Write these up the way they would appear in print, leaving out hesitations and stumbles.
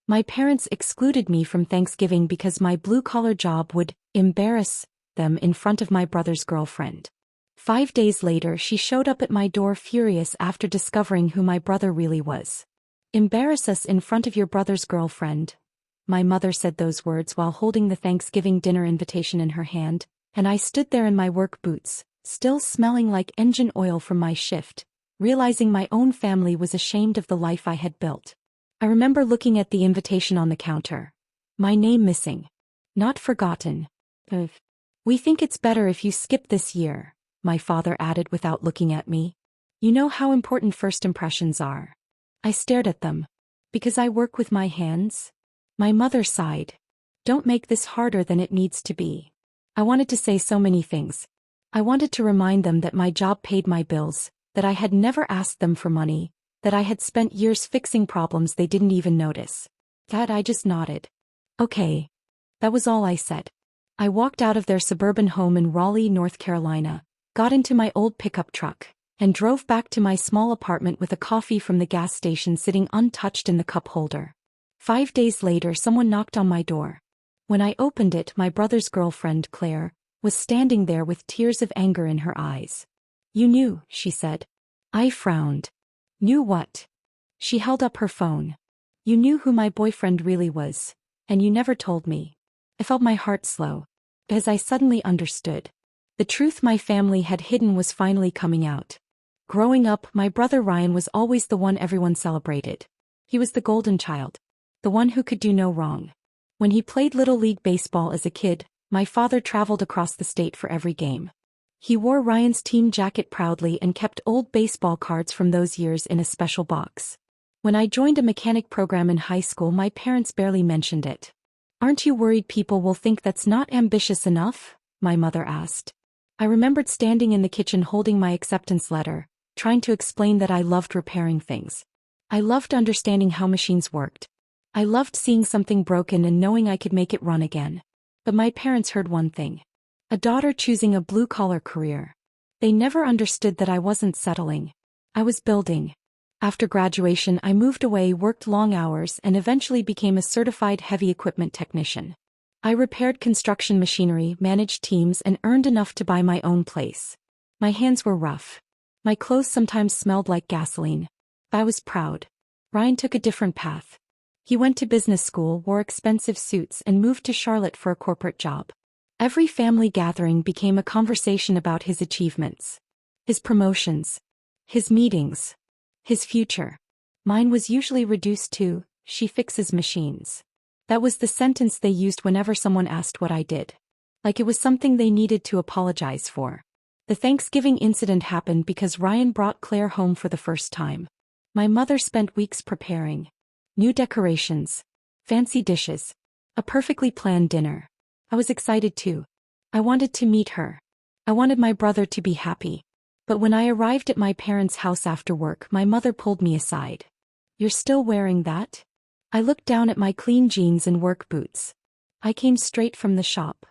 My parents excluded me from Thanksgiving because my blue-collar job would embarrass them in front of my brother's girlfriend. 5 days later, she showed up at my door furious after discovering who my brother really was. "Embarrass us in front of your brother's girlfriend." My mother said those words while holding the Thanksgiving dinner invitation in her hand, and I stood there in my work boots, still smelling like engine oil from my shift, realizing my own family was ashamed of the life I had built. I remember looking at the invitation on the counter. My name missing. Not forgotten. "We think it's better if you skip this year," my father added without looking at me. "You know how important first impressions are." I stared at them. "Because I work with my hands?" My mother sighed. "Don't make this harder than it needs to be." I wanted to say so many things. I wanted to remind them that my job paid my bills, that I had never asked them for money, that I had spent years fixing problems they didn't even notice. That I just nodded. "Okay." That was all I said. I walked out of their suburban home in Raleigh, North Carolina, got into my old pickup truck, and drove back to my small apartment with a coffee from the gas station sitting untouched in the cup holder. 5 days later, someone knocked on my door. When I opened it, my brother's girlfriend, Claire, was standing there with tears of anger in her eyes. "You knew," she said. I frowned. "Knew what?" She held up her phone. "You knew who my boyfriend really was, and you never told me." I felt my heart slow, as I suddenly understood. The truth my family had hidden was finally coming out. Growing up, my brother Ryan was always the one everyone celebrated. He was the golden child, the one who could do no wrong. When he played Little League baseball as a kid, my father traveled across the state for every game. He wore Ryan's team jacket proudly and kept old baseball cards from those years in a special box. When I joined a mechanic program in high school, my parents barely mentioned it. "Aren't you worried people will think that's not ambitious enough?" my mother asked. I remembered standing in the kitchen holding my acceptance letter, trying to explain that I loved repairing things. I loved understanding how machines worked. I loved seeing something broken and knowing I could make it run again. But my parents heard one thing. A daughter choosing a blue-collar career. They never understood that I wasn't settling. I was building. After graduation, I moved away, worked long hours, and eventually became a certified heavy equipment technician. I repaired construction machinery, managed teams, and earned enough to buy my own place. My hands were rough. My clothes sometimes smelled like gasoline. I was proud. Ryan took a different path. He went to business school, wore expensive suits, and moved to Charlotte for a corporate job. Every family gathering became a conversation about his achievements, his promotions, his meetings, his future. Mine was usually reduced to, "She fixes machines." That was the sentence they used whenever someone asked what I did. Like it was something they needed to apologize for. The Thanksgiving incident happened because Ryan brought Claire home for the first time. My mother spent weeks preparing. New decorations, fancy dishes, a perfectly planned dinner. I was excited too. I wanted to meet her. I wanted my brother to be happy. But when I arrived at my parents' house after work, my mother pulled me aside. "You're still wearing that?" I looked down at my clean jeans and work boots. "I came straight from the shop."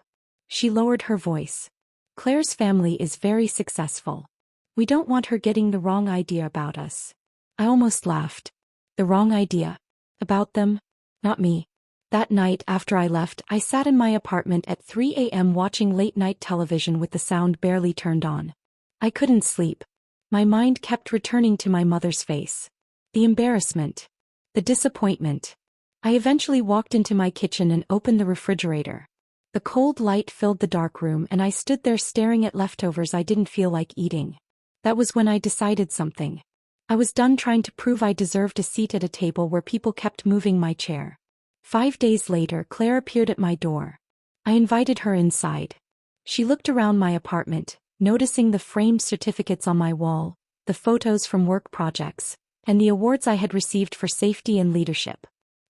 She lowered her voice. "Claire's family is very successful. We don't want her getting the wrong idea about us." I almost laughed. The wrong idea? About them? Not me. That night after I left, I sat in my apartment at 3 a.m. watching late-night television with the sound barely turned on. I couldn't sleep. My mind kept returning to my mother's face. The embarrassment. The disappointment. I eventually walked into my kitchen and opened the refrigerator. The cold light filled the dark room and I stood there staring at leftovers I didn't feel like eating. That was when I decided something. I was done trying to prove I deserved a seat at a table where people kept moving my chair. 5 days later, Claire appeared at my door. I invited her inside. She looked around my apartment, noticing the framed certificates on my wall, the photos from work projects, and the awards I had received for safety and leadership.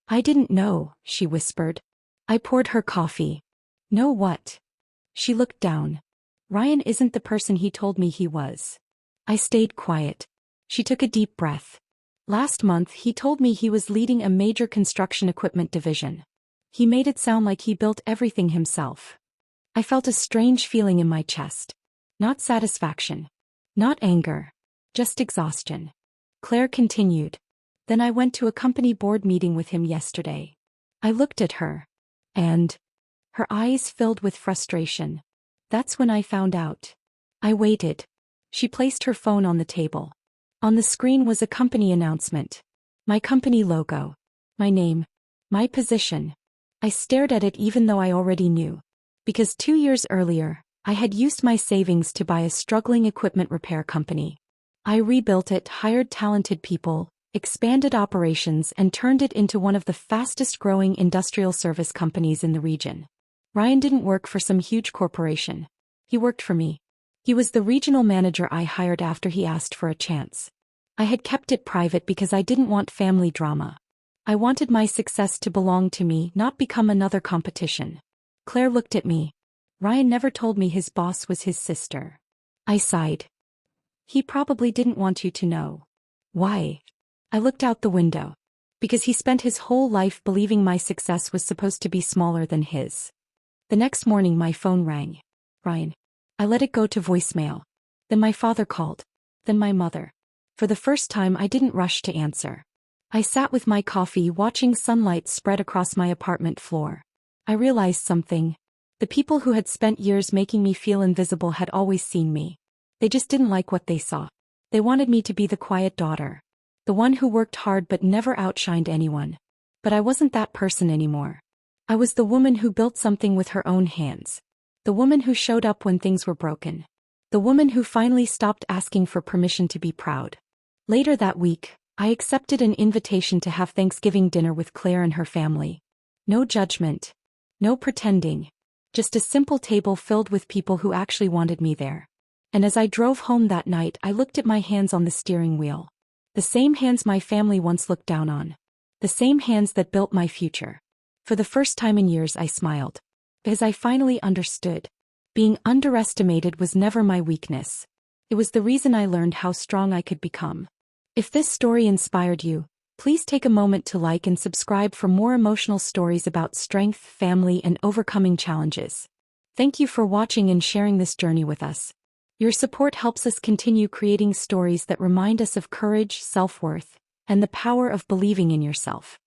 "I didn't know," she whispered. I poured her coffee. "Know what?" She looked down. "Ryan isn't the person he told me he was." I stayed quiet. She took a deep breath. "Last month he told me he was leading a major construction equipment division. He made it sound like he built everything himself." I felt a strange feeling in my chest. Not satisfaction. Not anger. Just exhaustion. Claire continued. "Then I went to a company board meeting with him yesterday. I looked at her. And her eyes filled with frustration. That's when I found out. I waited. She placed her phone on the table. On the screen was a company announcement. My company logo. My name. My position. I stared at it even though I already knew. Because 2 years earlier, I had used my savings to buy a struggling equipment repair company. I rebuilt it, hired talented people, expanded operations, and turned it into one of the fastest-growing industrial service companies in the region. Ryan didn't work for some huge corporation. He worked for me. He was the regional manager I hired after he asked for a chance. I had kept it private because I didn't want family drama. I wanted my success to belong to me, not become another competition. Claire looked at me. Ryan never told me his boss was his sister. I sighed. He probably didn't want you to know. Why? I looked out the window. Because he spent his whole life believing my success was supposed to be smaller than his. The next morning my phone rang. Ryan. I let it go to voicemail. Then my father called. Then my mother. For the first time I didn't rush to answer. I sat with my coffee watching sunlight spread across my apartment floor. I realized something. The people who had spent years making me feel invisible had always seen me. They just didn't like what they saw. They wanted me to be the quiet daughter. The one who worked hard but never outshined anyone. But I wasn't that person anymore. I was the woman who built something with her own hands. The woman who showed up when things were broken. The woman who finally stopped asking for permission to be proud. Later that week, I accepted an invitation to have Thanksgiving dinner with Claire and her family. No judgment. No pretending. Just a simple table filled with people who actually wanted me there. And as I drove home that night, I looked at my hands on the steering wheel. The same hands my family once looked down on. The same hands that built my future. For the first time in years I smiled. Because I finally understood. Being underestimated was never my weakness. It was the reason I learned how strong I could become. If this story inspired you, please take a moment to like and subscribe for more emotional stories about strength, family, and overcoming challenges. Thank you for watching and sharing this journey with us. Your support helps us continue creating stories that remind us of courage, self-worth, and the power of believing in yourself.